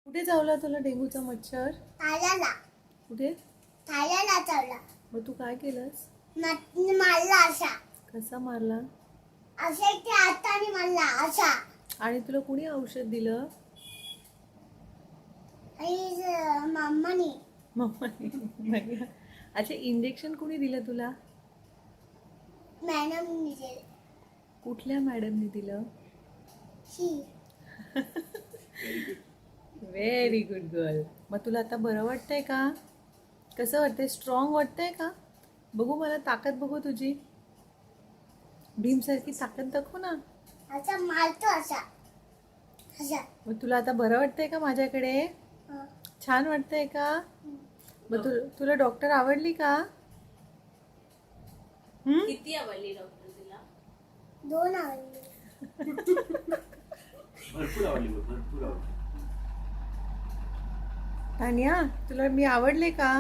कुठे चावला तुला डेंगूचा मच्छर? थायलंडला. कुठे? थायलंडला चावला. मग तू काय केलंस? मारला असा. कसा मारला? असे ते हाताने मारला असा. आणि तुला कुणी औषध दिलं? आणि मम्माने. मम्माने. अच्छा, इंजेक्शन कुणी दिलं तुला? मॅडमने दिले. कुठल्या मॅडमने दिलं? ही. Very good girl. मग तुला आता बरं वाटतंय का? कसं वाटतंय? स्ट्रॉंग वाटतंय का? बघू, मला ताकद बघू तुझी. भीमसारखी ताकद दाखव ना. असा मारतो असा. असा. मग तुला आता बरं वाटतंय का माझ्याकडे? हं. छान वाटतंय का? मग तुला डॉक्टर आवडली का? किती आवडली डॉक्टर तुला? 2 आवडले. भरपूर आवडली, भरपूर आवडली. तान्या, तुला मी आवडले का?